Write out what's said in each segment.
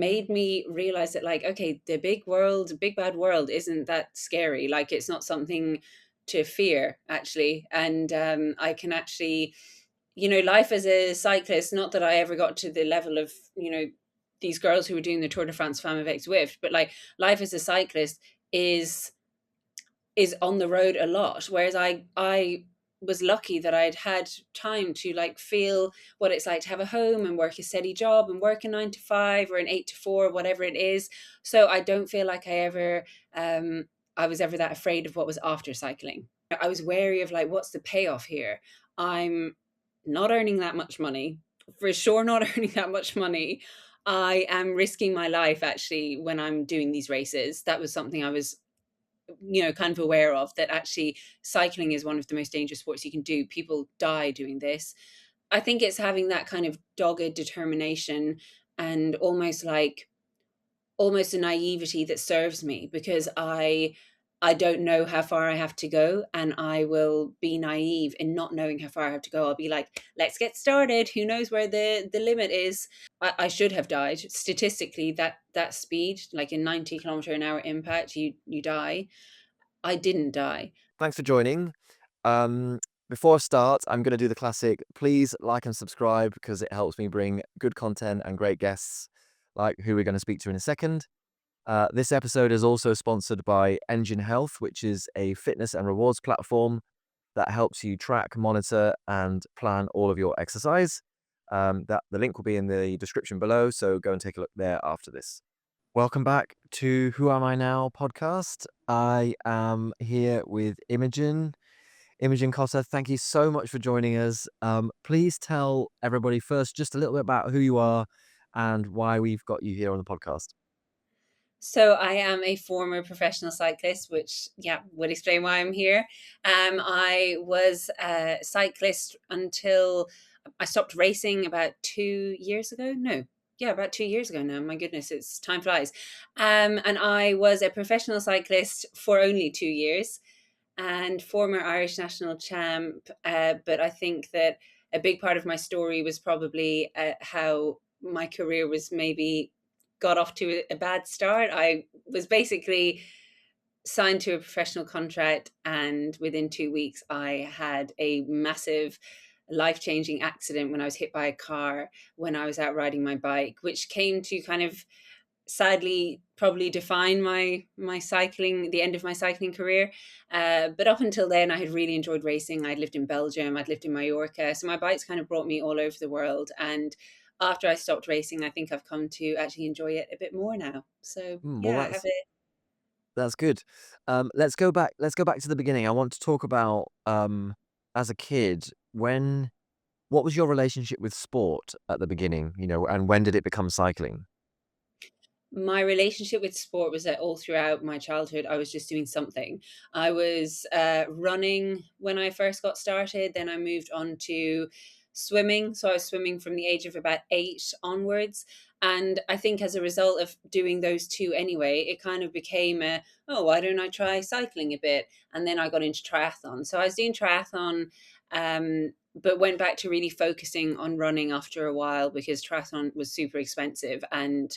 made me realize that, like, okay, the big bad world isn't that scary. Like, it's not something to fear, actually. And I can actually, life as a cyclist, not that I ever got to the level of, these girls who were doing the Tour de France Femme avec Zwift, but like life as a cyclist is is on the road a lot. Whereas I was lucky that I'd had time to like feel what it's like to have a home and work a steady job and work a 9 to 5 or an 8 to 4, whatever it is. So I don't feel like I was ever that afraid of what was after cycling. I was wary of like, what's the payoff here? I'm not earning that much money, for sure not earning that much money. I am risking my life actually when I'm doing these races. That was something I was, kind of aware of, that actually cycling is one of the most dangerous sports you can do. People die doing this. I think it's having that kind of dogged determination and almost a naivety that serves me, because I don't know how far I have to go, and I will be naive in not knowing how far I have to go. I'll be like, let's get started. Who knows where the limit is? I should have died. Statistically, that speed, like a 90 km/h impact, you die. I didn't die. Thanks for joining. Um, Before I start, I'm going to do the classic. Please like and subscribe because it helps me bring good content and great guests like who we're going to speak to in a second. This episode is also sponsored by Engine Health, which is a fitness and rewards platform that helps you track, monitor, and plan all of your exercise. That the link will be in the description below, so go and take a look there after this. Welcome back to Who Am I Now podcast. I am here with Imogen Cotter. Thank you so much for joining us. Please tell everybody first just a little bit about who you are and why we've got you here on the podcast. So I am a former professional cyclist, which, yeah, would explain why I'm here. I was a cyclist until I stopped racing about 2 years ago. No, yeah, about 2 years ago now. My goodness, it's time flies. And I was a professional cyclist for only 2 years and former Irish national champ. But I think that a big part of my story was probably how my career was maybe got off to a bad start. I was basically signed to a professional contract, and within 2 weeks, I had a massive life changing accident when I was hit by a car when I was out riding my bike, which came to kind of sadly probably define my cycling, the end of my cycling career. But up until then, I had really enjoyed racing. I'd lived in Belgium, I'd lived in Mallorca, so my bikes kind of brought me all over the world. And after I stopped racing, I think I've come to actually enjoy it a bit more now. So Well, yeah, I have it. that's good. Let's go back. Let's go back to the beginning. I want to talk about as a kid what was your relationship with sport at the beginning? And when did it become cycling? My relationship with sport was that all throughout my childhood, I was just doing something. I was running when I first got started. Then I moved on to swimming. So I was swimming from the age of about 8 onwards. And I think as a result of doing those two anyway, it kind of became oh, why don't I try cycling a bit? And then I got into triathlon. So I was doing triathlon, but went back to really focusing on running after a while because triathlon was super expensive and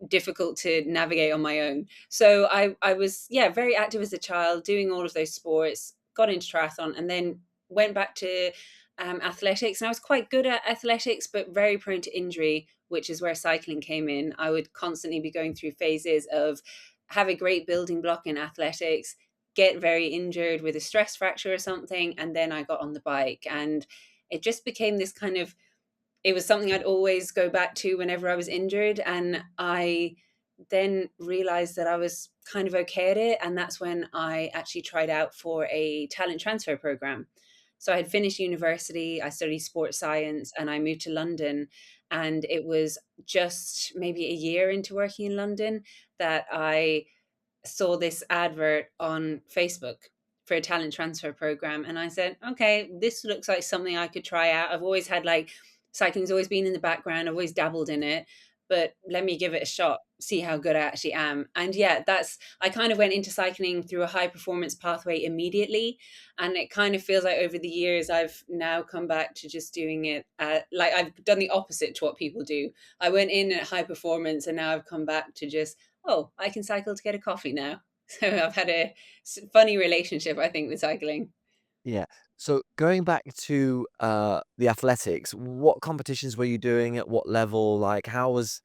difficult to navigate on my own. So I was, yeah, very active as a child, doing all of those sports, got into triathlon, and then went back to athletics. And I was quite good at athletics, but very prone to injury, which is where cycling came in. I would constantly be going through phases of have a great building block in athletics, get very injured with a stress fracture or something, and then I got on the bike. And it just became this kind of, it was something I'd always go back to whenever I was injured. And I then realized that I was kind of okay at it. And that's when I actually tried out for a talent transfer program. So I had finished university, I studied sports science, and I moved to London. And it was just maybe a year into working in London that I saw this advert on Facebook for a talent transfer program. And I said, okay, this looks like something I could try out. I've always had like, cycling's always been in the background. I've always dabbled in it. but let me give it a shot, see how good I actually am. And yeah, I kind of went into cycling through a high performance pathway immediately. And it kind of feels like over the years, I've now come back to just doing it. Like I've done the opposite to what people do. I went in at high performance and now I've come back to just, oh, I can cycle to get a coffee now. So I've had a funny relationship, I think, with cycling. Yeah. So going back to the athletics, what competitions were you doing at what level? Like how was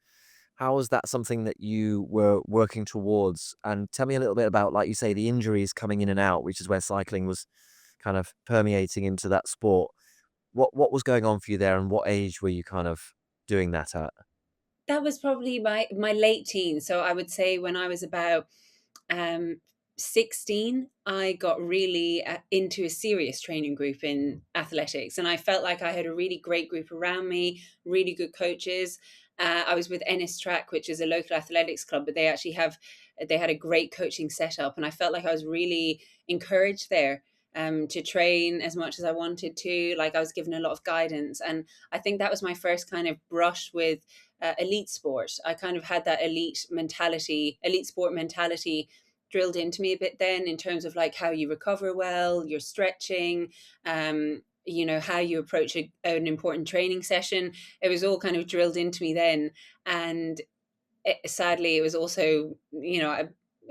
that something that you were working towards? And tell me a little bit about, like you say, the injuries coming in and out, which is where cycling was kind of permeating into that sport. What was going on for you there, and what age were you kind of doing that at? That was probably my late teens. So I would say when I was about um 16, I got really into a serious training group in athletics, and I felt like I had a really great group around me, really good coaches. I was with Ennis Track, which is a local athletics club, but they had a great coaching setup, and I felt like I was really encouraged there to train as much as I wanted to. Like I was given a lot of guidance, and I think that was my first kind of brush with elite sport. I kind of had that elite sport mentality drilled into me a bit then, in terms of like how you recover well, your stretching, how you approach an important training session. It was all kind of drilled into me then. And sadly, it was also,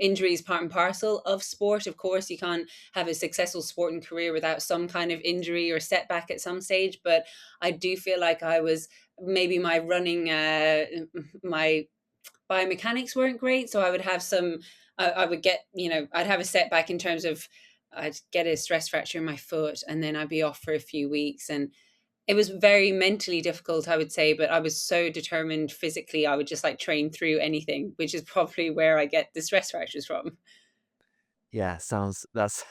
injuries part and parcel of sport. Of course, you can't have a successful sporting career without some kind of injury or setback at some stage. But I do feel like I was maybe my biomechanics weren't great, so I would have I would get, I'd have a setback in terms of I'd get a stress fracture in my foot, and then I'd be off for a few weeks, and it was very mentally difficult, I would say, but I was so determined physically. I would just like train through anything, which is probably where I get the stress fractures from. Yeah, sounds that's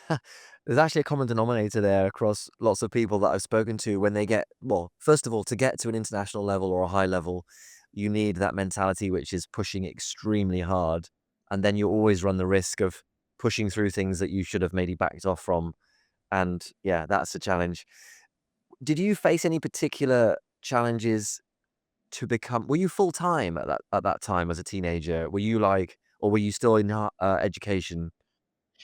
there's actually a common denominator there across lots of people that I've spoken to when they get, well, first of all, to get to an international level or a high level, you need that mentality which is pushing extremely hard. And then you always run the risk of pushing through things that you should have maybe backed off from. And yeah, that's a challenge. Did you face any particular challenges to become, were you full time at that time as a teenager? Were you like, or were you still in education?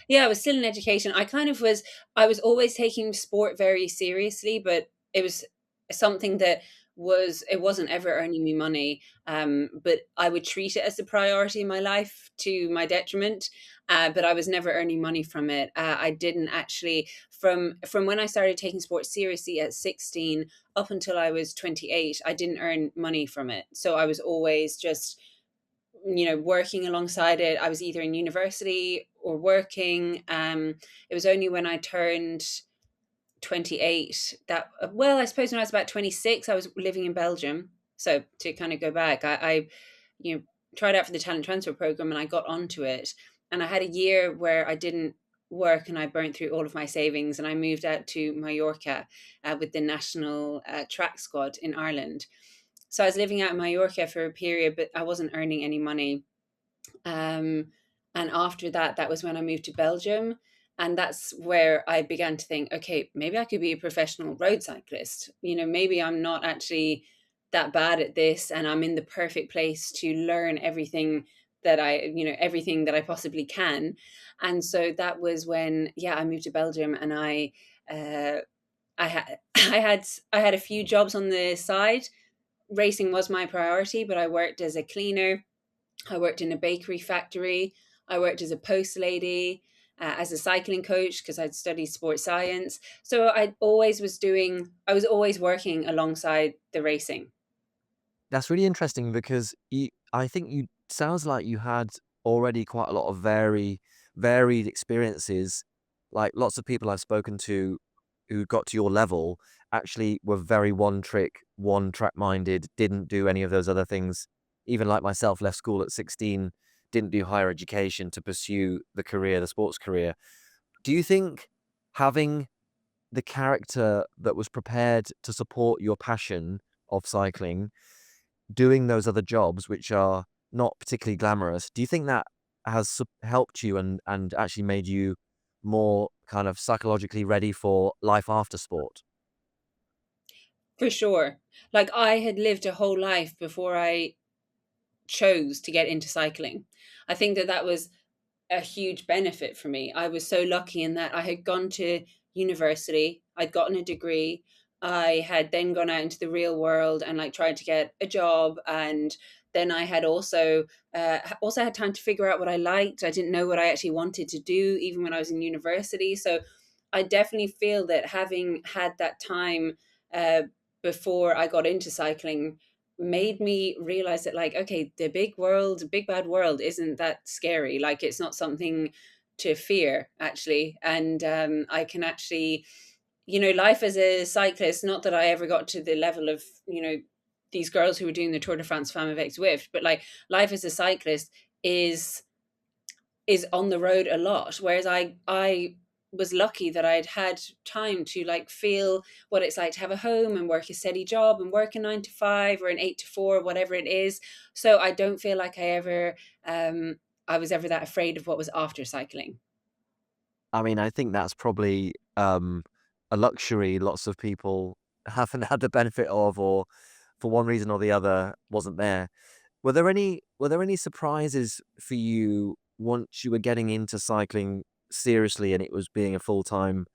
Yeah, I was still in education. I was always taking sport very seriously, but it was something that it wasn't ever earning me money. But I would treat it as a priority in my life, to my detriment. But I was never earning money from it. I didn't actually, from when I started taking sport seriously at 16 up until I was 28, I didn't earn money from it. So I was always just, working alongside it. I was either in university or working. It was only when I turned 28 that, well, I suppose when I was about 26, I was living in Belgium. So to kind of go back, I you know, tried out for the talent transfer program and I got onto it. And I had a year where I didn't work and I burnt through all of my savings, and I moved out to Mallorca with the national track squad in Ireland. So I was living out in Mallorca for a period, but I wasn't earning any money. Um, and after that, that was when I moved to Belgium. And that's where I began to think, okay, maybe I could be a professional road cyclist. Maybe I'm not actually that bad at this, and I'm in the perfect place to learn everything that I possibly can. And so that was when, yeah, I moved to Belgium, and uh, I had, I had a few jobs on the side. Racing was my priority, but I worked as a cleaner, I worked in a bakery factory. I worked as a post lady, as a cycling coach because I'd studied sports science. So I was always working alongside the racing. That's really interesting because I think you sounds like you had already quite a lot of varied experiences. Like lots of people I've spoken to who got to your level actually were very one trick, one track minded, didn't do any of those other things. Even like myself, left school at 16, didn't do higher education to pursue the career, the sports career. Do you think having the character that was prepared to support your passion of cycling, doing those other jobs, which are not particularly glamorous, do you think that has helped you and actually made you more kind of psychologically ready for life after sport? For sure. Like I had lived a whole life before I chose to get into cycling. I think that that was a huge benefit for me. I was so lucky in that I had gone to university, I'd gotten a degree, I had then gone out into the real world and like tried to get a job, and then I had also had time to figure out what I liked. I didn't know what I actually wanted to do even when I was in university. So I definitely feel that having had that time uh, before I got into cycling made me realize that, like, okay, the big world, big bad world isn't that scary. Like, it's not something to fear, actually. And I can actually, life as a cyclist, not that I ever got to the level of, these girls who were doing the Tour de France Femme avec Zwift, but like life as a cyclist is is on the road a lot, whereas I was lucky that I'd had time to like feel what it's like to have a home and work a steady job and work a 9 to 5 or an 8 to 4, whatever it is. So I don't feel like um I was ever that afraid of what was after cycling. I mean, I think that's probably a luxury lots of people haven't had the benefit of, or for one reason or the other wasn't there. Were there any surprises for you once you were getting into cycling seriously and it was being a full-time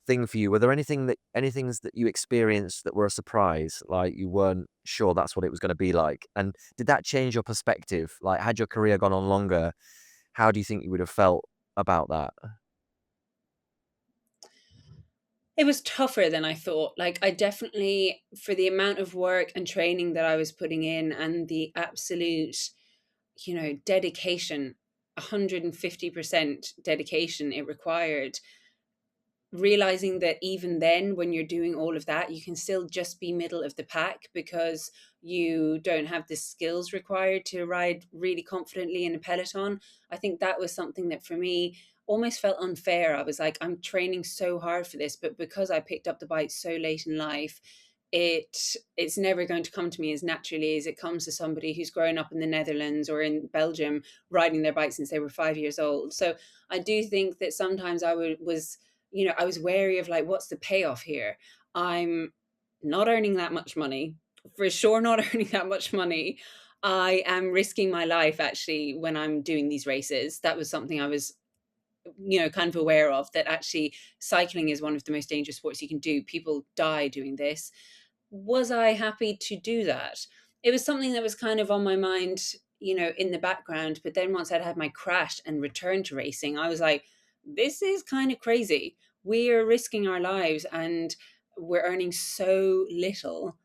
thing for you? Were there anythings that you experienced that were a surprise, like you weren't sure that's what it was going to be like? And did that change your perspective? Like, had your career gone on longer, how do you think you would have felt about that? It was tougher than I thought. Like, I definitely, for the amount of work and training that I was putting in and the absolute, dedication, 150% dedication it required, realizing that even then, when you're doing all of that, you can still just be middle of the pack because you don't have the skills required to ride really confidently in a peloton. I think that was something that for me almost felt unfair. I was like, I'm training so hard for this, but because I picked up the bike so late in life, it's never going to come to me as naturally as it comes to somebody who's grown up in the Netherlands or in Belgium riding their bike since they were 5 years old. So I do think that sometimes I was wary of like, what's the payoff here? I'm not earning that much money, for sure, not earning that much money. I am risking my life actually when I'm doing these races. That was something I was, kind of aware of, that actually cycling is one of the most dangerous sports you can do. People die doing this. Was I happy to do that? It was something that was kind of on my mind, in the background. But then once I'd had my crash and returned to racing, I was like, this is kind of crazy. We're risking our lives and we're earning so little.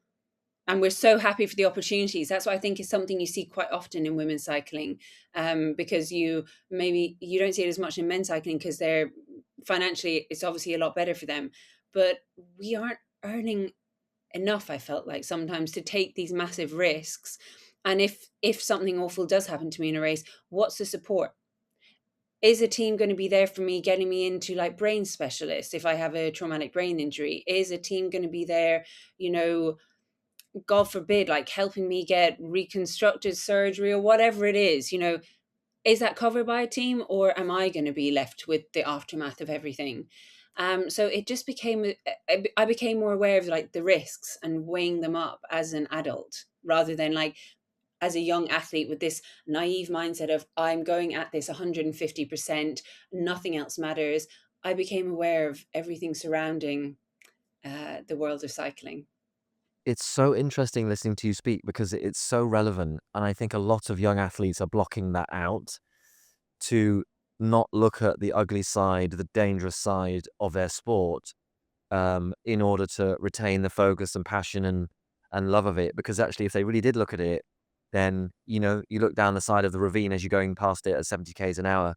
And we're so happy for the opportunities. That's what I think is something you see quite often in women's cycling, because you don't see it as much in men's cycling because they're financially, it's obviously a lot better for them. But we aren't earning enough, I felt like, sometimes, to take these massive risks. And if something awful does happen to me in a race, what's the support? Is a team going to be there for me, getting me into like brain specialists if I have a traumatic brain injury? Is a team going to be there, you know god forbid, like helping me get reconstructive surgery or whatever it is? Is that covered by a team, or am I going to be left with the aftermath of everything? So it just became, I became more aware of like the risks and weighing them up as an adult, rather than like as a young athlete with this naive mindset of, I'm going at this 150%, nothing else matters. I became aware of everything surrounding the world of cycling. It's so interesting listening to you speak because it's so relevant, and I think a lot of young athletes are blocking that out to not look at the ugly side, the dangerous side of their sport, in order to retain the focus and passion and love of it. Because actually, if they really did look at it, then you look down the side of the ravine as you're going past it at 70 k's an hour.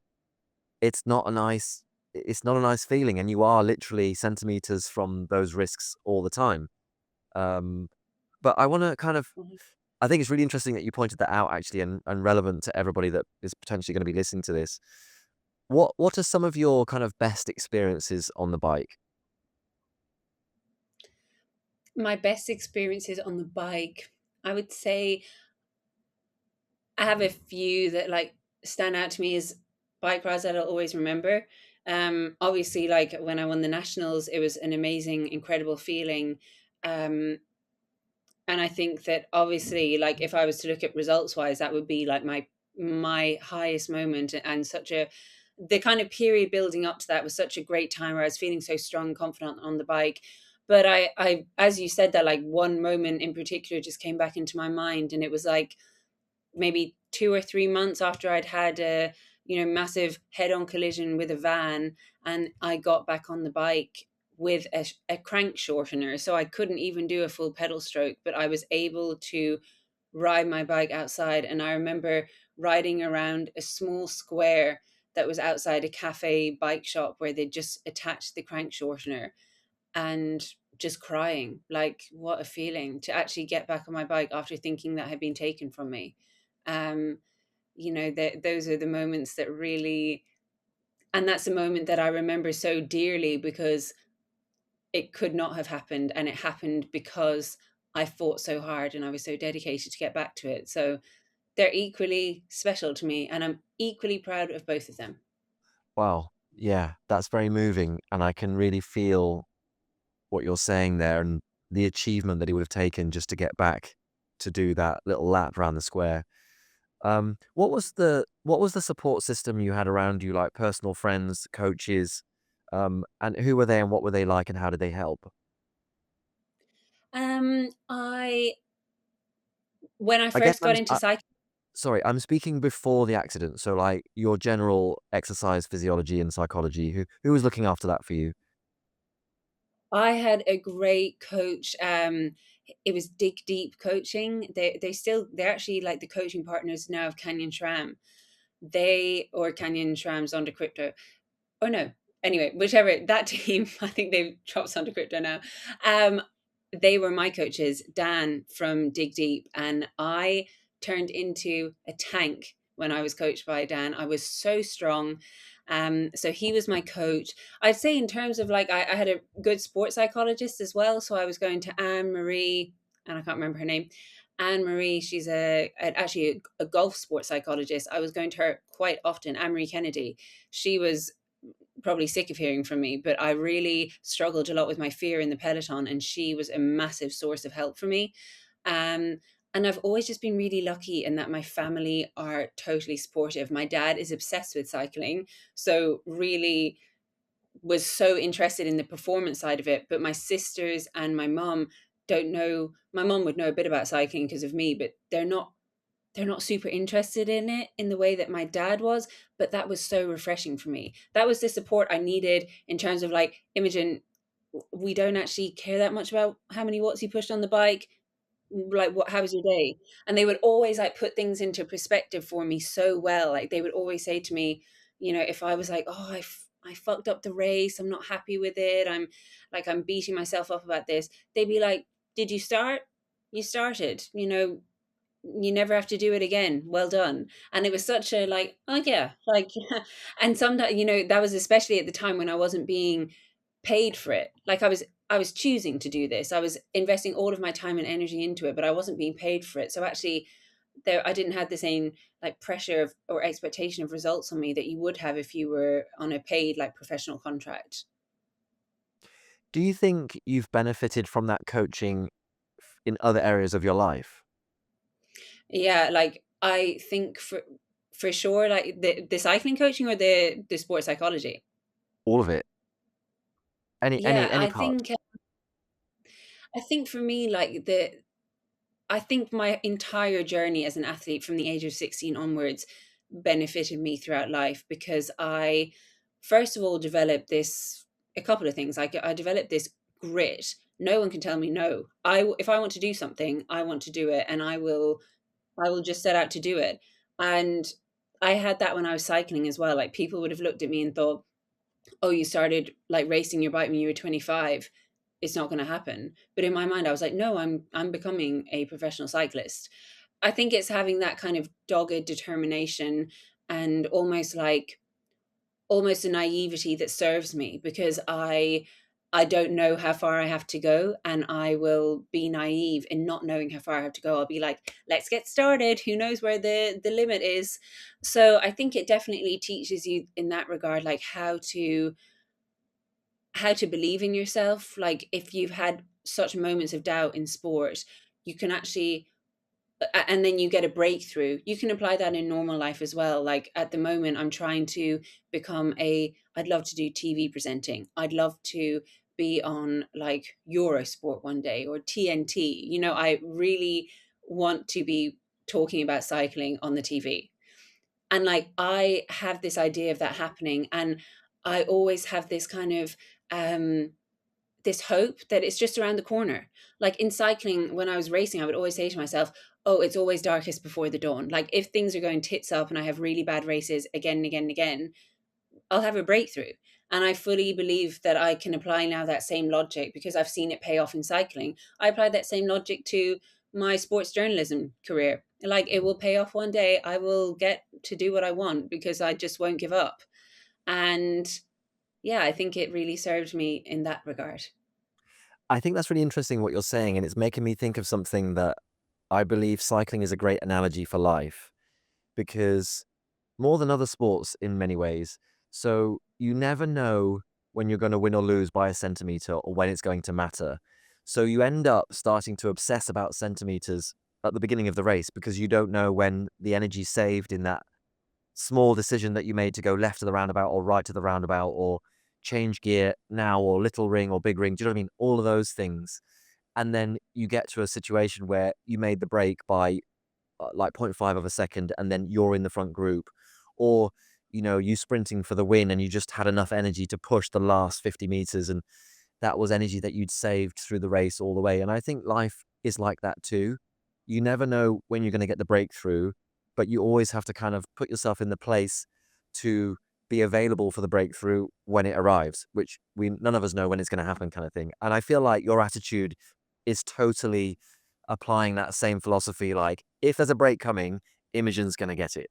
It's not a nice, it's not a nice feeling, and you are literally centimeters from those risks all the time. Um, but I want to kind of, I think it's really interesting that you pointed that out actually, and relevant to everybody that is potentially going to be listening to this. What are some of your kind of best experiences on the bike? My best experiences on the bike, I would say I have a few that like stand out to me as bike rides that I'll always remember. Obviously, like when I won the nationals, it was an amazing, incredible feeling. Um, And I think that obviously, like if I was to look at results wise, that would be like my highest moment, and such a the kind of period building up to that was such a great time where I was feeling so strong and confident on the bike. But I as you said that, like one moment in particular just came back into my mind, and it was like maybe 2 or 3 months after I'd had a massive head-on collision with a van, and I got back on the bike with a crank shortener, so I couldn't even do a full pedal stroke, but I was able to ride my bike outside. And I remember riding around a small square that was outside a cafe bike shop where they just attached the crank shortener, and just crying. Like, what a feeling to actually get back on my bike after thinking that had been taken from me. um that those are the moments that really, and that's a moment that I remember so dearly, because it could not have happened, and it happened because I fought so hard and I was so dedicated to get back to it. So they're equally special to me, and I'm equally proud of both of them. Wow. Yeah, that's very moving, and I can really feel what you're saying there and the achievement that he would have taken just to get back to do that little lap around the square. What was the support system you had around you, like personal friends, coaches, and who were they and what were they like and how did they help? I When I I guess first got into cycling, sorry, I'm speaking before the accident, so like your general exercise physiology and psychology. Who was looking after that for you? I had a great coach. It was Dig Deep Coaching. They're actually like the coaching partners now of Canyon Shram. Or Canyon Shram's under crypto. Oh no. Anyway, whichever that team, I think they've dropped under crypto now. Um, they were my coaches, Dan from Dig Deep, and I turned into a tank when I was coached by Dan. I was so strong. So he was my coach. I'd say in terms of like I had a good sports psychologist as well. So I was going to Anne Marie, and I can't remember her name. Anne Marie, she's actually a golf sports psychologist. I was going to her quite often. Anne Marie Kennedy, she was probably sick of hearing from me, but I really struggled a lot with my fear in the peloton, and she was a massive source of help for me. Um, and I've always just been really lucky in that my family are totally supportive. My dad is obsessed with cycling, so really was so interested in the performance side of it. But my sisters and my mum don't know. My mum would know a bit about cycling because of me, but they're not super interested in it in the way that my dad was. But that was so refreshing for me. That was the support I needed in terms of like, Imogen, we don't actually care that much about how many watts you pushed on the bike. Like, what, how was your day? And they would always like put things into perspective for me so well. Like they would always say to me, if I was like, oh, I fucked up the race, I'm not happy with it, I'm beating myself up about this, they'd be like, did you start? You started, you never have to do it again. Well done. And it was such a like, oh yeah, like, and sometimes, that was especially at the time when I wasn't being paid for it. Like I was choosing to do this. I was investing all of my time and energy into it, but I wasn't being paid for it. So actually there I didn't have the same like pressure or expectation of results on me that you would have if you were on a paid like professional contract. Do you think you've benefited from that coaching in other areas of your life? Yeah, like I think for sure, like the cycling coaching or the sports psychology. All of it? Any Yeah, part? I think for me, like I think my entire journey as an athlete from the age of 16 onwards benefited me throughout life, because I, first of all, developed a couple of things. Like I developed this grit. No one can tell me no. If I want to do something, I want to do it, and I will just set out to do it. And I had that when I was cycling as well. Like people would have looked at me and thought, oh, you started like racing your bike when you were 25, it's not going to happen. But in my mind I was like, no, I'm becoming a professional cyclist. I think it's having that kind of dogged determination, and almost a naivety that serves me, because I don't know how far I have to go, and I will be naive in not knowing how far I have to go. I'll be like, let's get started, who knows where the limit is. So I think it definitely teaches you in that regard, like how to believe in yourself. Like if you've had such moments of doubt in sport, you can actually, and then you get a breakthrough. You can apply that in normal life as well. Like at the moment, I'm trying to become a, I'd love to do TV presenting. I'd love to be on like Eurosport one day or TNT. You know, I really want to be talking about cycling on the TV. And like I have this idea of that happening. And I always have this kind of, this hope that it's just around the corner. Like in cycling, when I was racing, I would always say to myself, oh, it's always darkest before the dawn. Like if things are going tits up and I have really bad races again and again and again, I'll have a breakthrough. And I fully believe that I can apply now that same logic because I've seen it pay off in cycling. I applied that same logic to my sports journalism career. Like it will pay off one day. I will get to do what I want because I just won't give up. And yeah, I think it really served me in that regard. I think that's really interesting what you're saying, and it's making me think of something that I believe cycling is a great analogy for life because more than other sports in many ways. So you never know when you're going to win or lose by a centimeter or when it's going to matter. So you end up starting to obsess about centimeters at the beginning of the race because you don't know when the energy saved in that small decision that you made to go left to the roundabout or right to the roundabout or change gear now or little ring or big ring. Do you know what I mean? All of those things. And then you get to a situation where you made the break by like zero point 0.5 of a second and then you're in the front group, or you sprinting for the win and you just had enough energy to push the last 50 meters, and that was energy that you'd saved through the race all the way. And I think life is like that too. You never know when you're going to get the breakthrough, but you always have to kind of put yourself in the place to be available for the breakthrough when it arrives, which we none of us know when it's going to happen, kind of thing. And I feel like your attitude is totally applying that same philosophy. Like, if there's a break coming, Imogen's going to get it.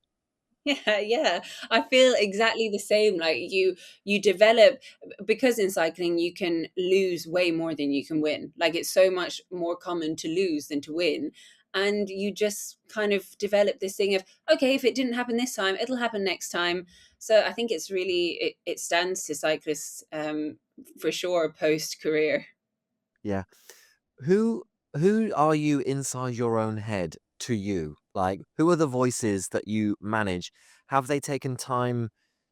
Yeah, yeah. I feel exactly the same. Like you develop, because in cycling you can lose way more than you can win. Like it's so much more common to lose than to win. And you just kind of develop this thing of, okay, if it didn't happen this time, it'll happen next time. So I think it's really, it stands to cyclists, for sure, post career. Yeah. Who who are you inside your own head to you? Like, who are the voices that you manage? Have they taken time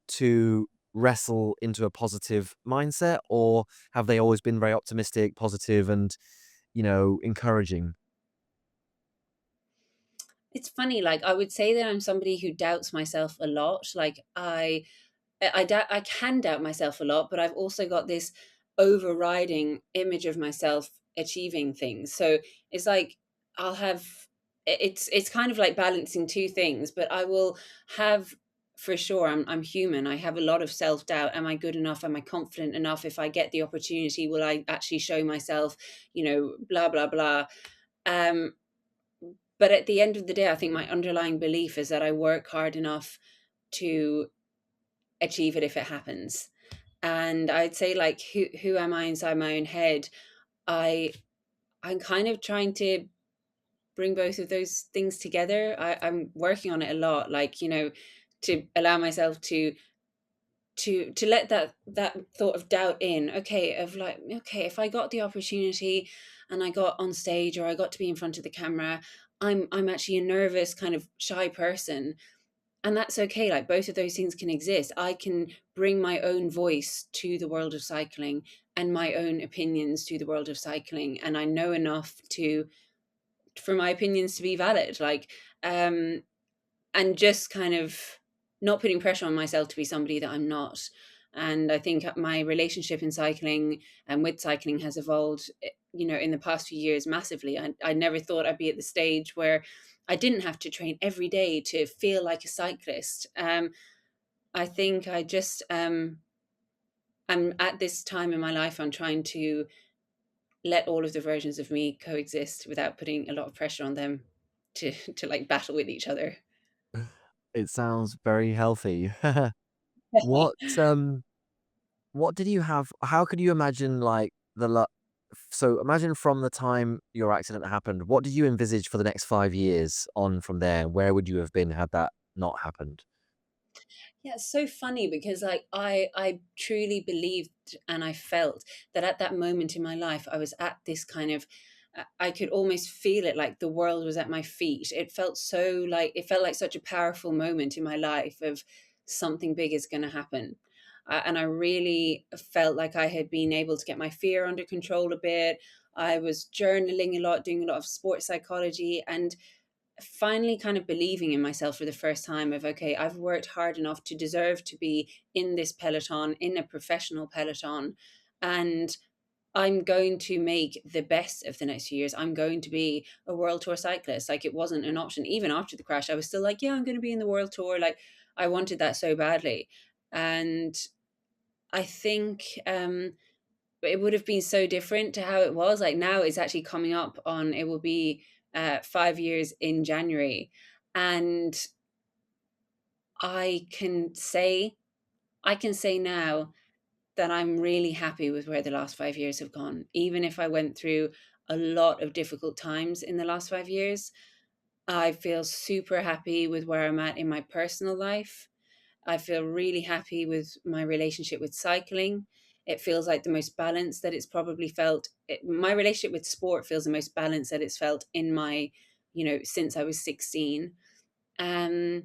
to wrestle into a positive mindset, or have they always been very optimistic, positive, and encouraging? It's funny, like I would say that I'm somebody who doubts myself a lot. Like I doubt, I can doubt myself a lot, but I've also got this overriding image of myself achieving things. So it's like I'll have, it's kind of like balancing two things, but I will have, for sure, I'm human. I have a lot of self-doubt. Am I good enough? Am I confident enough? If I get the opportunity, will I actually show myself, blah blah blah. Um but at the end of the day, I think my underlying belief is that I work hard enough to achieve it if it happens. And I'd say, like, who am I inside my own head? I I'm kind of trying to bring both of those things together. I'm working on it a lot, like, to allow myself to let that thought of doubt in. Okay, of like, okay, if I got the opportunity and I got on stage or I got to be in front of the camera, I'm actually a nervous, kind of shy person. And that's okay. Like both of those things can exist. I can bring my own voice to the world of cycling and my own opinions to the world of cycling. And I know enough to, for my opinions to be valid. Like, um, and just kind of not putting pressure on myself to be somebody that I'm not. And I think my relationship in cycling and with cycling has evolved, in the past few years massively. I never thought I'd be at the stage where I didn't have to train every day to feel like a cyclist. I think I'm at this time in my life, I'm trying to let all of the versions of me coexist without putting a lot of pressure on them to like battle with each other. It sounds very healthy. What what did you have? How could you imagine like so imagine from the time your accident happened, what did you envisage for the next 5 years on from there? Where would you have been had that not happened? Yeah, it's so funny because like I truly believed and I felt that at that moment in my life I was at this kind of I could almost feel it, like the world was at my feet. It felt like such a powerful moment in my life of something big is going to happen. And I really felt like I had been able to get my fear under control a bit. I was journaling a lot, doing a lot of sports psychology, and finally kind of believing in myself for the first time of, okay, I've worked hard enough to deserve to be in this peloton, in a professional peloton, and I'm going to make the best of the next few years. I'm going to be a world tour cyclist. Like, it wasn't an option. Even after the crash, I was still like, yeah, I'm going to be in the world tour. Like, I wanted that so badly. And I think it would have been so different to how it was. Like, now it's actually coming up on, it will be 5 years in January. And I can say, I can say now that I'm really happy with where the last 5 years have gone. Even if I went through a lot of difficult times in the last 5 years, I feel super happy with where I'm at in my personal life. I feel really happy with my relationship with cycling. It feels like the most balanced that it's probably felt. My relationship with sport feels the most balanced that it's felt in my, since I was 16. Um,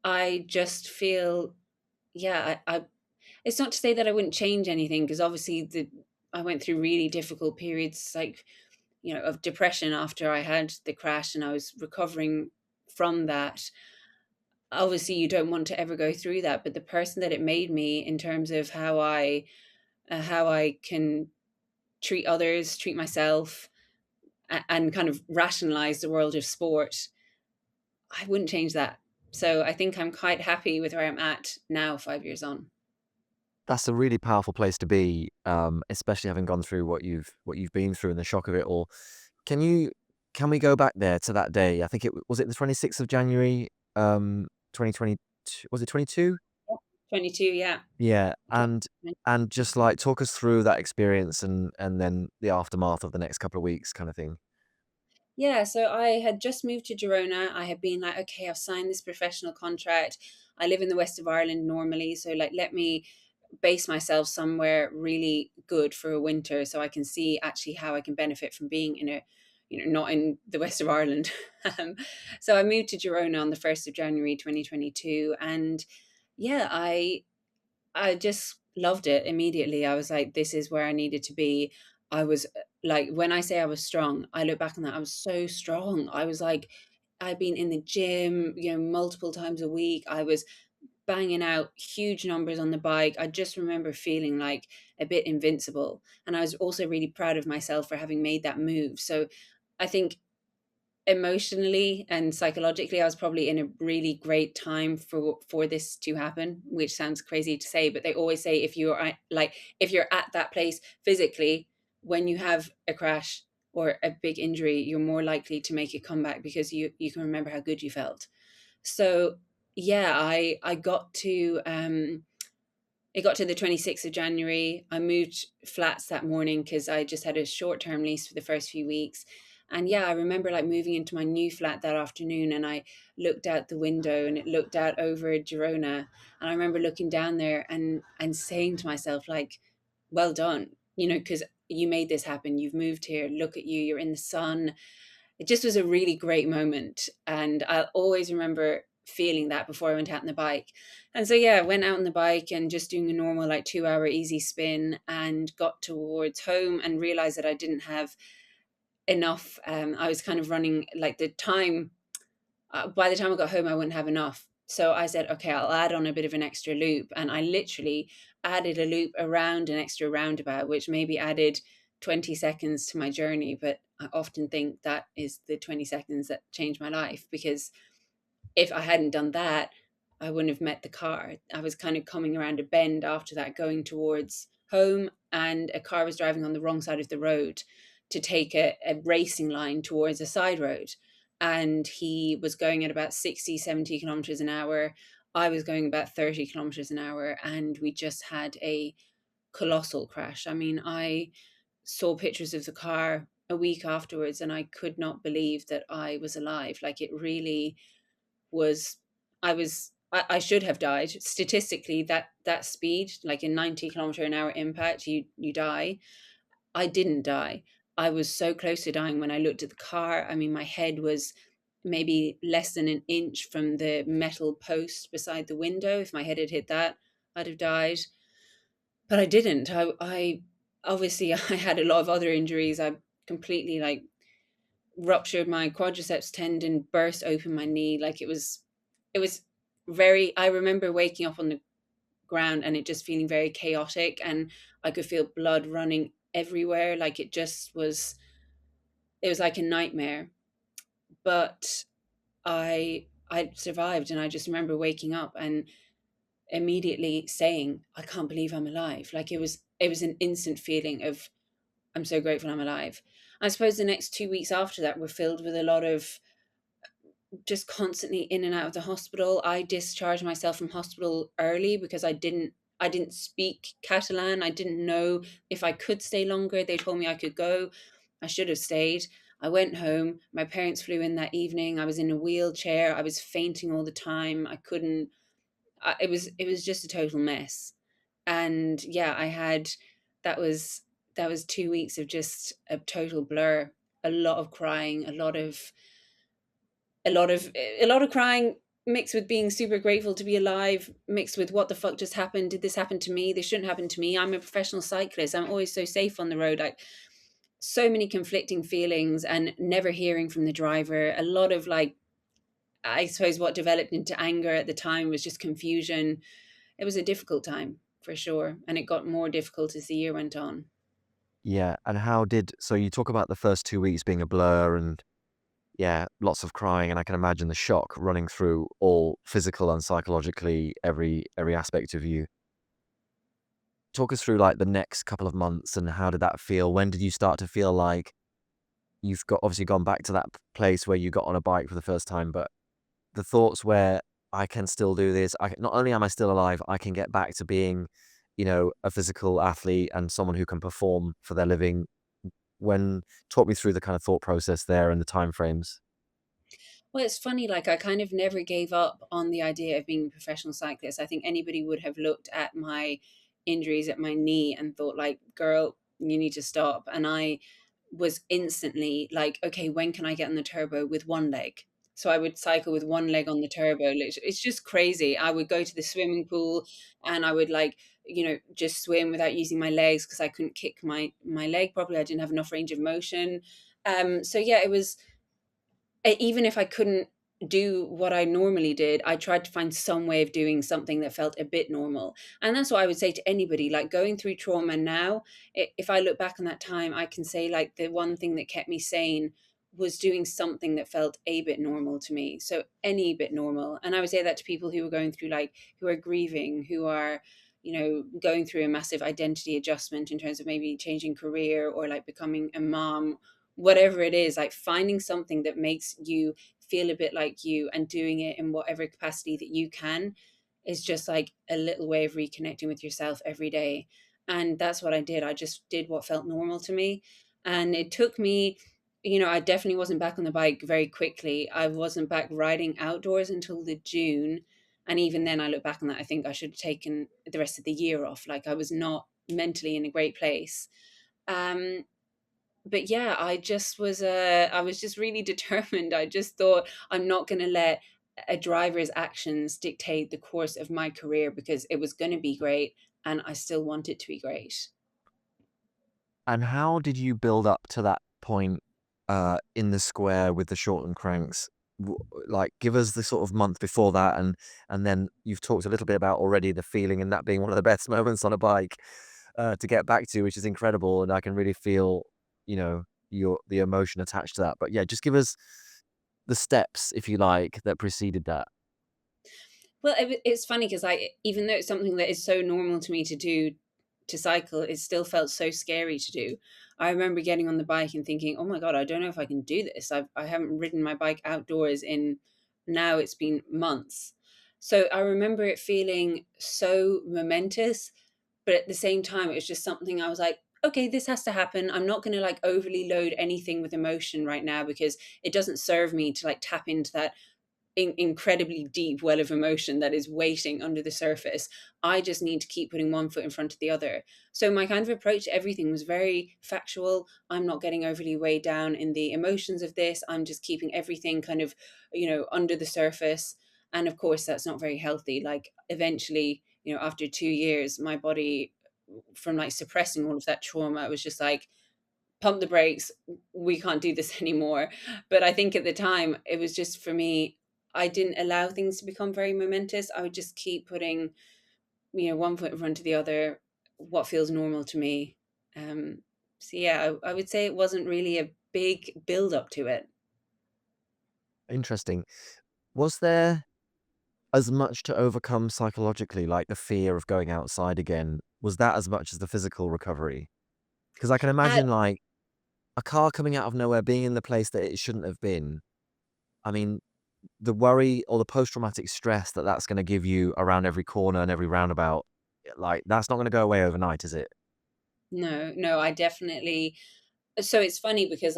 I just feel, yeah, it's not to say that I wouldn't change anything, because obviously I went through really difficult periods, like, of depression after I had the crash, and I was recovering from that. Obviously, you don't want to ever go through that, but the person that it made me, in terms of how I can treat others, treat myself, and kind of rationalize the world of sport, I wouldn't change that. So I think I'm quite happy with where I'm at now, 5 years on. That's a really powerful place to be, especially having gone through what you've been through and the shock of it all. Can you can we go back there to that day? I think was it the 26th of January, 2020, was it 22? 22, yeah. Yeah, and just, like, talk us through that experience and then the aftermath of the next couple of weeks kinda thing. Yeah, so I had just moved to Girona. I had been like, okay, I've signed this professional contract. I live in the west of Ireland normally, so like, let me base myself somewhere really good for a winter so I can see actually how I can benefit from being in a, not in the west of Ireland. um, so I moved to Girona on the 1st of January 2022, and yeah, I just loved it immediately. I was like, this is where I needed to be. I was like, when I say I was strong, I look back on that, I was so strong. I was like, I'd been in the gym, multiple times a week. I was banging out huge numbers on the bike. I just remember feeling like a bit invincible. And I was also really proud of myself for having made that move. So I think emotionally and psychologically, I was probably in a really great time for this to happen, which sounds crazy to say, but they always say, if you're at that place physically when you have a crash or a big injury, you're more likely to make a comeback because you can remember how good you felt. So yeah, I got to it got to the 26th of January. I moved flats that morning because I just had a short term lease for the first few weeks. And yeah, I remember like moving into my new flat that afternoon, and I looked out the window and it looked out over Girona. And I remember looking down there and saying to myself, like, well done, because you made this happen. You've moved here. Look at you. You're in the sun. It just was a really great moment. And I'll always remember feeling that before I went out on the bike. And so, yeah, I went out on the bike and just doing a normal, like, 2 hour easy spin, and got towards home and realized that I didn't have enough. I was kind of running like the time. By the time I got home, I wouldn't have enough. So I said, okay, I'll add on a bit of an extra loop. And I literally added a loop around an extra roundabout, which maybe added 20 seconds to my journey. But I often think that is the 20 seconds that changed my life, because if I hadn't done that, I wouldn't have met the car. I was kind of coming around a bend after that, going towards home, and a car was driving on the wrong side of the road to take a racing line towards a side road. And he was going at about 60, 70 kilometers an hour. I was going about 30 kilometers an hour, and we just had a colossal crash. I mean, I saw pictures of the car a week afterwards, and I could not believe that I was alive. Like, it really was. I should have died statistically. That speed, like a 90 kilometer an hour impact, you die. I didn't die. I was so close to dying when I looked at the car. I mean, my head was maybe less than an inch from the metal post beside the window. If my head had hit that, I'd have died. But I didn't. I obviously I had a lot of other injuries. I completely like ruptured my quadriceps tendon, burst open my knee. Like it was very. I remember waking up on the ground and it just feeling very chaotic, and I could feel blood running everywhere. Like it just was. It was like a nightmare. But I survived, and I just remember waking up and immediately saying, "I can't believe I'm alive." Like it was an instant feeling of I'm so grateful I'm alive. I suppose the next 2 weeks after that were filled with a lot of just constantly in and out of the hospital. I discharged myself from hospital early because I didn't speak Catalan. I didn't know if I could stay longer. They told me I could go. I should have stayed. I went home. My parents flew in that evening. I was in a wheelchair. I was fainting all the time. I couldn't it was just a total mess. And yeah, I had that was that was 2 weeks of just a total blur. A lot of crying, a lot of crying mixed with being super grateful to be alive, mixed with what the fuck just happened. Did this happen to me? This shouldn't happen to me. I'm a professional cyclist. I'm always so safe on the road. Like so many conflicting feelings and never hearing from the driver. A lot of like I suppose what developed into anger at the time was just confusion. It was a difficult time for sure, and it got more difficult as the year went on. Yeah, and how did so you talk about the first 2 weeks being a blur and yeah, lots of crying, and I can imagine the shock running through all physical and psychologically every aspect of you. Talk us through, like, the next couple of months and how did that feel? When did you start to feel like you've got obviously gone back to that place where you got on a bike for the first time, but the thoughts where, "I can still do this. I not only am I still alive, I can get back to being, a physical athlete and someone who can perform for their living." When talk me through the kind of thought process there and the timeframes. Well, it's funny, like I kind of never gave up on the idea of being a professional cyclist. I think anybody would have looked at my injuries at my knee and thought, like, girl, you need to stop. And I was instantly like, okay, when can I get on the turbo with one leg? So I would cycle with one leg on the turbo. It's just crazy. I would go to the swimming pool and I would like, just swim without using my legs because I couldn't kick my leg properly. I didn't have enough range of motion. So yeah, it was even if I couldn't do what I normally did, I tried to find some way of doing something that felt a bit normal. And that's what I would say to anybody, like going through trauma now. If I look back on that time, I can say, like, the one thing that kept me sane was doing something that felt a bit normal to me. So any bit normal. And I would say that to people who are going through, like, who are grieving, who are, going through a massive identity adjustment in terms of maybe changing career or like becoming a mom, whatever it is, like finding something that makes you feel a bit like you and doing it in whatever capacity that you can is just like a little way of reconnecting with yourself every day. And that's what I did. I just did what felt normal to me. And it took me, I definitely wasn't back on the bike very quickly. I wasn't back riding outdoors until the June. And even then, I look back on that, I think I should have taken the rest of the year off. Like I was not mentally in a great place. Um, but yeah, I was just really determined. I just thought I'm not going to let a driver's actions dictate the course of my career because it was going to be great and I still want it to be great. And how did you build up to that point, in the square with the shortened cranks? W Like, give us the sort of month before that, and then you've talked a little bit about already the feeling and that being one of the best moments on a bike, to get back to, which is incredible, and I can really feel, your the emotion attached to that. But yeah, just give us the steps, if you like, that preceded that. Well, it's funny because even though it's something that is so normal to me to do, to cycle, it still felt so scary to do. I remember getting on the bike and thinking, "Oh my god, I don't know if I can do this. I haven't ridden my bike outdoors in now it's been months." So I remember it feeling so momentous, but at the same time, it was just something I was like, "Okay, this has to happen. I'm not going to like overly load anything with emotion right now because it doesn't serve me to like tap into that incredibly deep well of emotion that is waiting under the surface. I just need to keep putting one foot in front of the other. So my kind of approach to everything was very factual. I'm not getting overly weighed down in the emotions of this. I'm just keeping everything kind of, under the surface. And of course, that's not very healthy. Like eventually, after 2 years, my body, from like suppressing all of that trauma, it was just like, pump the brakes, we can't do this anymore. But I think at the time it was just, for me, I didn't allow things to become very momentous. I would just keep putting, one foot in front of the other, what feels normal to me. So yeah, I would say it wasn't really a big build up to it. Interesting. Was there as much to overcome psychologically, like the fear of going outside again? Was that as much as the physical recovery? Because I can uh, imagine, like, a car coming out of nowhere, being in the place that it shouldn't have been. I mean, the worry or the post-traumatic stress that that's gonna give you around every corner and every roundabout, like, that's not gonna go away overnight, is it? no, no, I definitely. So it's funny because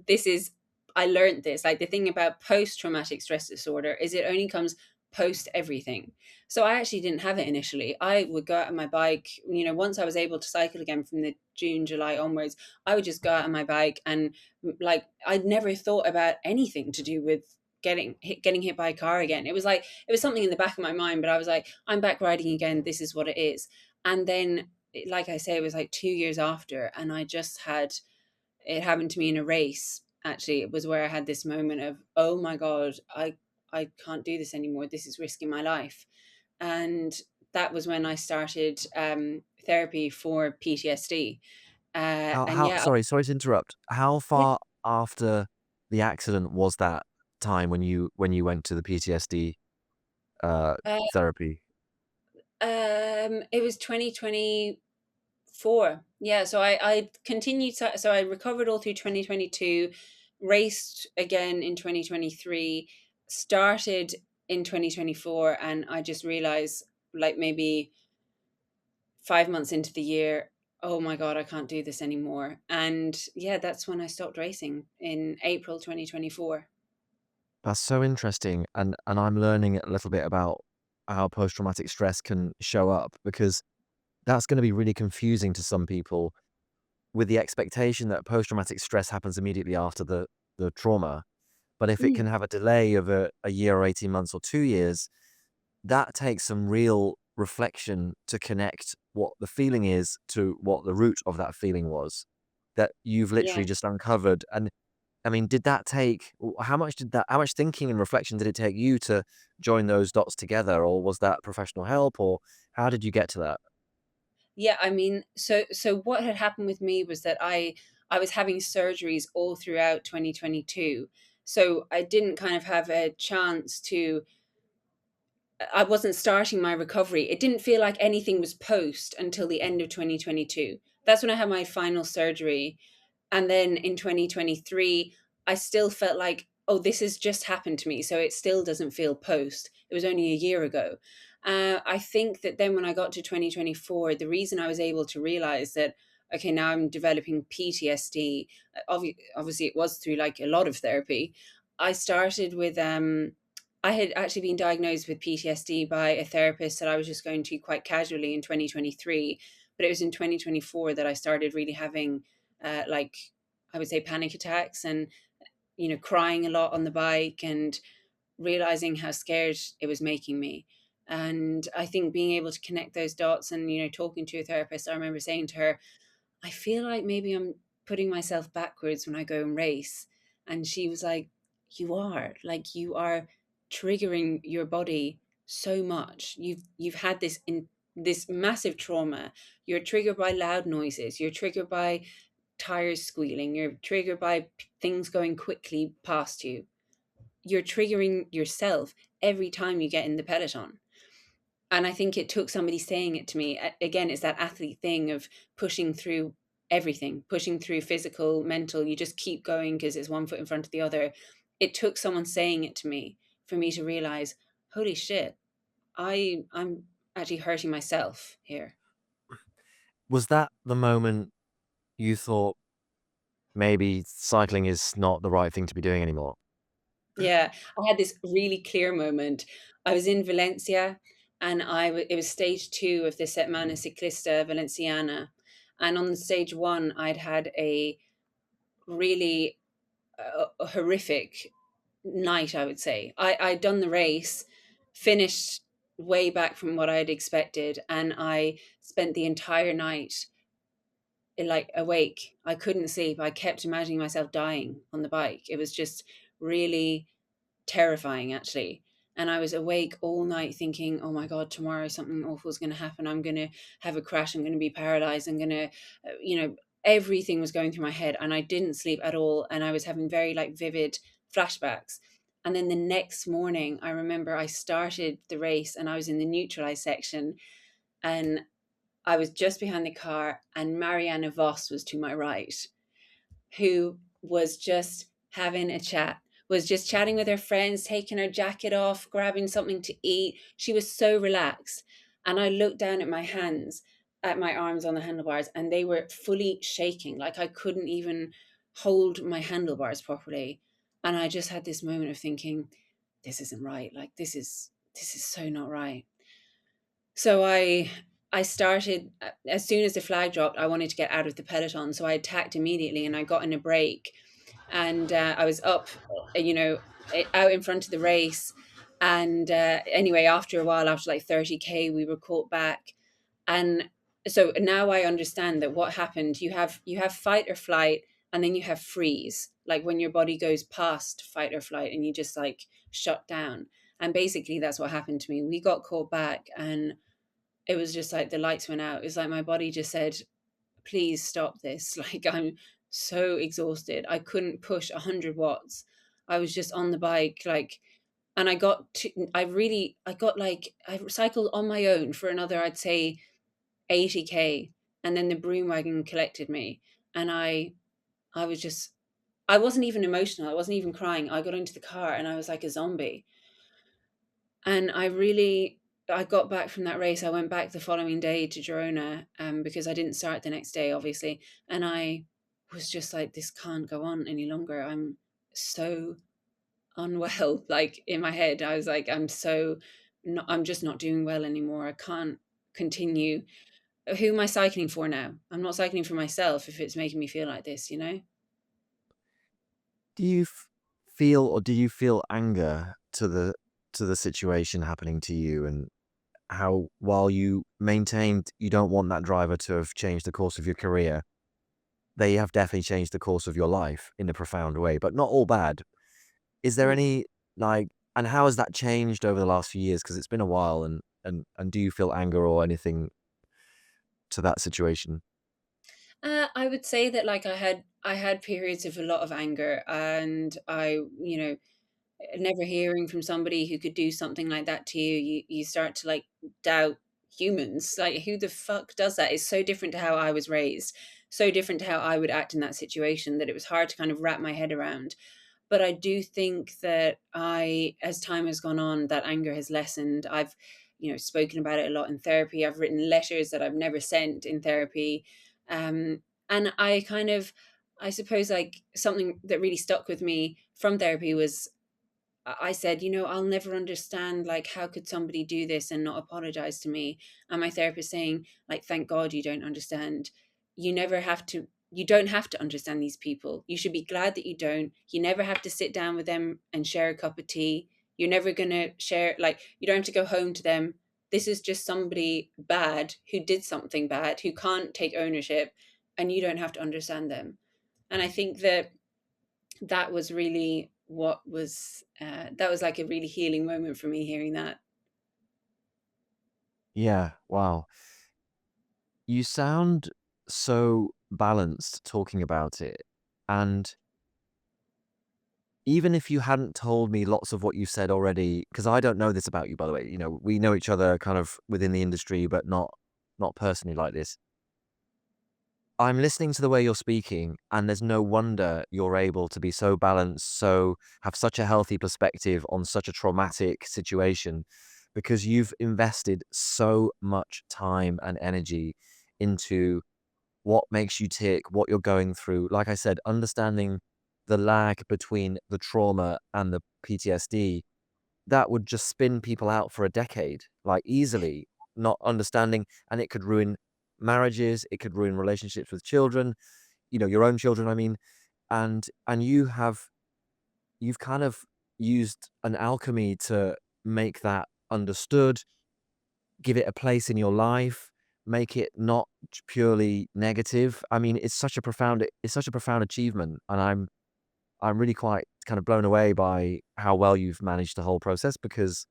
this is, I learned this, like the thing about post traumatic stress disorder is it only comes post everything. So I actually didn't have it initially. I would go out on my bike, once I was able to cycle again from the June, July onwards, I would just go out on my bike and, like, I'd never thought about anything to do with getting hit by a car again. It was like it was something in the back of my mind, but I was like, I'm back riding again, this is what it is. And then, like I say, it was like 2 years after, and I just had it happened to me in a race. Actually, it was where I had this moment of, oh my god, I can't do this anymore, this is risking my life. And that was when I started therapy for PTSD. And How yeah. sorry to interrupt. How Yeah. far after the accident was that time when you went to the PTSD, uh, therapy? it was 2024. Yeah, so I continued so I recovered all through 2022, raced again in 2023, started in 2024, and I just realized, like, maybe 5 months into the year, oh my god, I can't do this anymore. And yeah, that's when I stopped racing in April 2024. That's so interesting, and I'm learning a little bit about how post-traumatic stress can show up, because that's gonna be really confusing to some people with the expectation that post-traumatic stress happens immediately after the trauma. But if it Mm, can have a delay of a year or 18 months or 2 years, that takes some real reflection to connect what the feeling is to what the root of that feeling was, that you've yeah. literally just uncovered. And I mean, did that take how much thinking and reflection did it take you to join those dots together, or was that professional help, or how did you get to that? Yeah, I mean, so what had happened with me was that I was having surgeries all throughout 2022. So I didn't kind of have a chance to, I wasn't starting my recovery. It didn't feel like anything was post until the end of 2022. That's when I had my final surgery. And then in 2023, I still felt like, oh, this has just happened to me. So it still doesn't feel post. It was only a year ago. I think that then when I got to 2024, the reason I was able to realize that, okay, now I'm developing PTSD, obviously it was through like a lot of therapy. I started with, I had actually been diagnosed with PTSD by a therapist that I was just going to quite casually in 2023. But it was in 2024 that I started really having, like, I would say, panic attacks, and crying a lot on the bike, and realizing how scared it was making me. And I think being able to connect those dots, and talking to a therapist, I remember saying to her, I feel like maybe I'm putting myself backwards when I go and race. And she was like, you are, like, you are triggering your body so much. You've had this massive trauma. You're triggered by loud noises. You're triggered by tires squealing. You're triggered by things going quickly past you. You're triggering yourself every time you get in the peloton. And I think it took somebody saying it to me. Again, it's that athlete thing of pushing through everything, pushing through physical, mental. You just keep going because it's one foot in front of the other. It took someone saying it to me for me to realize, holy shit, I'm actually hurting myself here. Was that the moment you thought maybe cycling is not the right thing to be doing anymore? Yeah, I had this really clear moment. I was in Valencia, and it was stage 2 of the Setmana Ciclista Valenciana, and on stage 1, I'd had a really, horrific night, I would say. I'd done the race, finished way back from what I'd expected, and I spent the entire night, like, awake. I couldn't sleep. I kept imagining myself dying on the bike. It was just really terrifying, actually. And I was awake all night thinking, oh my God, tomorrow something awful is going to happen. I'm going to have a crash. I'm going to be paralyzed. I'm going to, everything was going through my head, and I didn't sleep at all. And I was having very, like, vivid flashbacks. And then the next morning, I remember I started the race and I was in the neutralized section, and I was just behind the car, and Marianne Vos was to my right, who was just having a chat, was just chatting with her friends, taking her jacket off, grabbing something to eat. She was so relaxed. And I looked down at my hands, at my arms on the handlebars, and they were fully shaking. Like I couldn't even hold my handlebars properly. And I just had this moment of thinking, this isn't right. Like this is so not right. So I started, as soon as the flag dropped, I wanted to get out of the peloton. So I attacked immediately, and I got in a break, and I was up, out in front of the race. And anyway, after a while, after like 30K, we were caught back. And so now I understand that what happened, you have fight or flight, and then you have freeze, like when your body goes past fight or flight and you just like shut down. And basically that's what happened to me. We got caught back, and it was just like the lights went out. It was like my body just said, please stop this. Like I'm so exhausted. I couldn't push 100 watts. I was just on the bike, like, and I got like, I cycled on my own for another, I'd say 80K. And then the broom wagon collected me. And I was just, I wasn't even emotional. I wasn't even crying. I got into the car and I was like a zombie. And I got back from that race. I went back the following day to Girona, because I didn't start the next day, obviously. And I was just like, this can't go on any longer. I'm so unwell. Like in my head, I was like, I'm just not doing well anymore. I can't continue. Who am I cycling for now? I'm not cycling for myself if it's making me feel like this, you know? Do you feel, or do you feel anger to the situation happening to you, and how, while you maintained you don't want that driver to have changed the course of your career, they have definitely changed the course of your life in a profound way, but not all bad. Is there Mm. any, like, and how has that changed over the last few years? Because it's been a while, and do you feel anger or anything to that situation? I would say that, like, I had periods of a lot of anger, and never hearing from somebody who could do something like that to you, you start to like doubt humans. Like, who the fuck does that? It's so different to how I was raised, so different to how I would act in that situation, that it was hard to kind of wrap my head around. But I do think that as time has gone on, that anger has lessened. I've, spoken about it a lot in therapy. I've written letters that I've never sent in therapy. Um, and I suppose, like, something that really stuck with me from therapy was, I said, I'll never understand, like, how could somebody do this and not apologize to me? And my therapist saying, like, thank God you don't understand. You don't have to understand these people. You should be glad that you don't. You never have to sit down with them and share a cup of tea. You're never going to share, like, you don't have to go home to them. This is just somebody bad who did something bad, who can't take ownership, and you don't have to understand them. And I think that was really that was like a really healing moment for me, hearing that. Yeah, wow. You sound so balanced talking about it, and even if you hadn't told me lots of what you said already, because I don't know this about you, by the way, we know each other kind of within the industry, but not personally like this. I'm listening to the way you're speaking, and there's no wonder you're able to be so balanced, so have such a healthy perspective on such a traumatic situation, because you've invested so much time and energy into what makes you tick, what you're going through. Like I said, understanding the lag between the trauma and the PTSD, that would just spin people out for a decade, like, easily, not understanding, and it could ruin marriages, it could ruin relationships with children, your own children, I mean, and you've kind of used an alchemy to make that understood, give it a place in your life, make it not purely negative. I mean, it's such a profound achievement, and I'm really quite kind of blown away by how well you've managed the whole process because,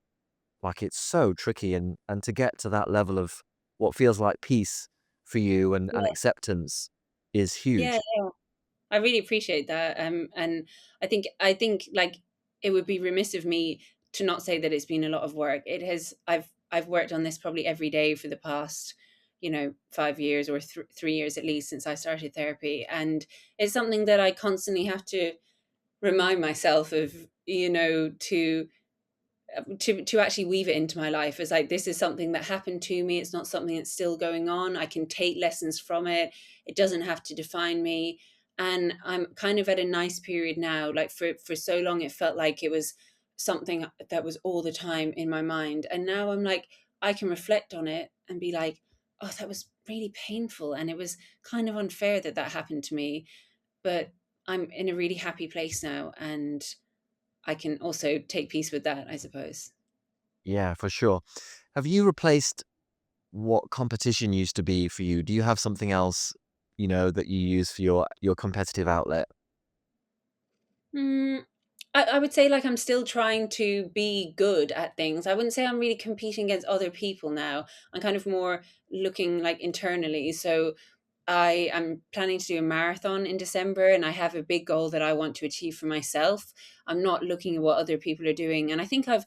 like, it's so tricky, and to get to that level of what feels like peace for you and Yeah, acceptance is yeah, huge. yeah. I really appreciate that, and I think like it would be remiss of me to not say that it's been a lot of work. It has. I've worked on this probably every day for the past, 5 years or 3 years at least since I started therapy, and it's something that I constantly have to remind myself of. To actually weave it into my life as like this is something that happened to me, it's not something that's still going on, I can take lessons from it, it doesn't have to define me. And I'm kind of at a nice period now, like for so long it felt like it was something that was all the time in my mind, and now I'm like I can reflect on it and be like, oh, that was really painful and it was kind of unfair that that happened to me, but I'm in a really happy place now, and I can also take peace with that, I suppose. Yeah, for sure. Have you replaced what competition used to be for you? Do you have something else, that you use for your competitive outlet? Mm, I would say like I'm still trying to be good at things. I wouldn't say I'm really competing against other people now. I'm kind of more looking like internally. So I am planning to do a marathon in December and I have a big goal that I want to achieve for myself. I'm not looking at what other people are doing, and I think I've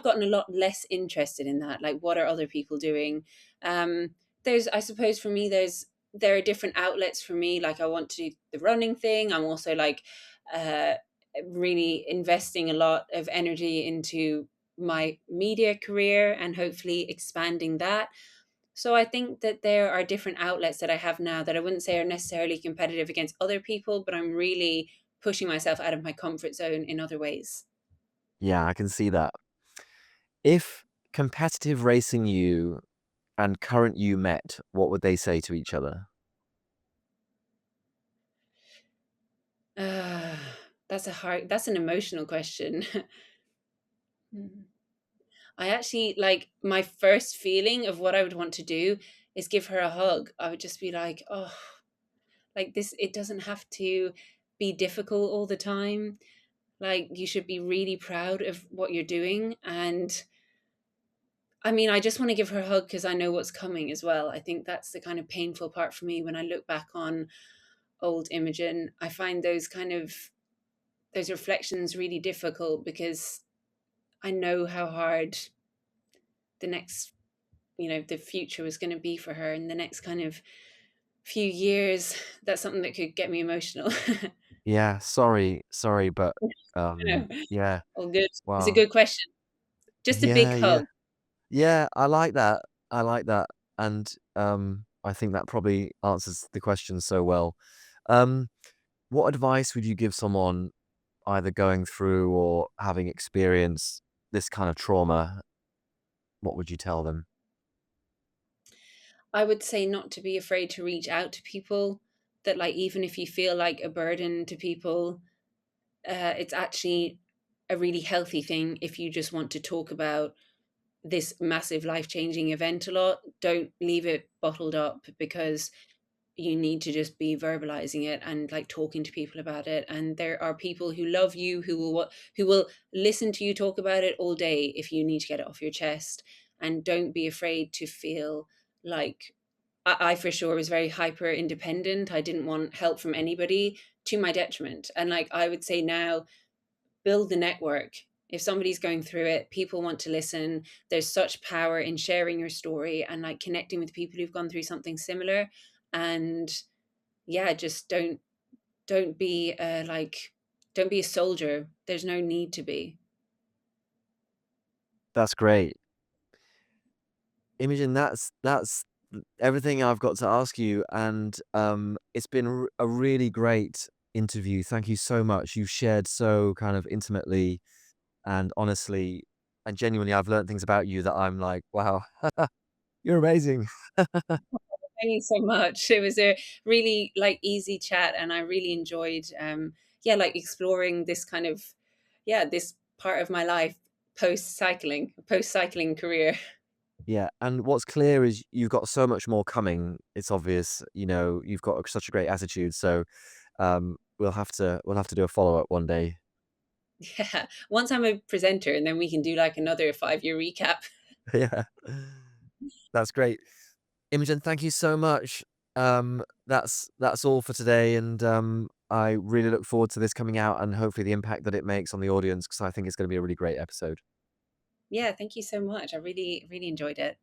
gotten a lot less interested in that. Like what are other people doing? There's I suppose for me there are different outlets for me. Like I want to do the running thing. I'm also like uh really investing a lot of energy into my media career and hopefully expanding that. So I think that there are different outlets that I have now that I wouldn't say are necessarily competitive against other people, but I'm really pushing myself out of my comfort zone in other ways. Yeah, I can see that. If competitive racing you and current you met, what would they say to each other? Uh, that's an emotional question. I actually like my first feeling of what I would want to do is give her a hug. I would just be like, oh, like this, it doesn't have to be difficult all the time. Like you should be really proud of what you're doing. And I mean, I just want to give her a hug because I know what's coming as well. I think that's the kind of painful part for me when I look back on old Imogen. I find those reflections really difficult because I know how hard the next, the future was going to be for her in the next kind of few years. That's something that could get me emotional. Yeah, sorry, but, yeah, All good. It's a wow. good question. Just a big Yeah, hug. yeah. Yeah, I like that. I like that, and, I think that probably answers the question so well. Um, what advice would you give someone either going through or having experienced this kind of trauma? What would you tell them? I would say not to be afraid to reach out to people, that like even if you feel like a burden to people, it's actually a really healthy thing if you just want to talk about this massive life-changing event a lot. Don't leave it bottled up because you need to just be verbalizing it and like talking to people about it, and there are people who love you who will listen to you talk about it all day if you need to get it off your chest. And don't be afraid to feel like I for sure was very hyper independent. I didn't want help from anybody to my detriment. And like I would say now, build the network. If somebody's going through it, people want to listen. There's such power in sharing your story and like connecting with people who've gone through something similar. And yeah, just don't be don't be a soldier. There's no need to be. That's great. Imogen, that's everything I've got to ask you, and, it's been a really great interview. Thank you so much. You've shared so kind of intimately and honestly and genuinely. I've learned things about you that I'm like, wow, you're amazing. Thank you so much. It was a really like easy chat, and I really enjoyed, yeah, like exploring this kind of, yeah, this part of my life post cycling career. Yeah, and what's clear is you've got so much more coming. It's obvious, you've got such a great attitude. So we'll have to do a follow up one day. Yeah, once I'm a presenter, and then we can do like another 5 year recap. Yeah, that's great. Imogen, thank you so much. That's all for today, and I really look forward to this coming out and hopefully the impact that it makes on the audience because I think it's going to be a really great episode. Yeah, thank you so much. I really, really enjoyed it.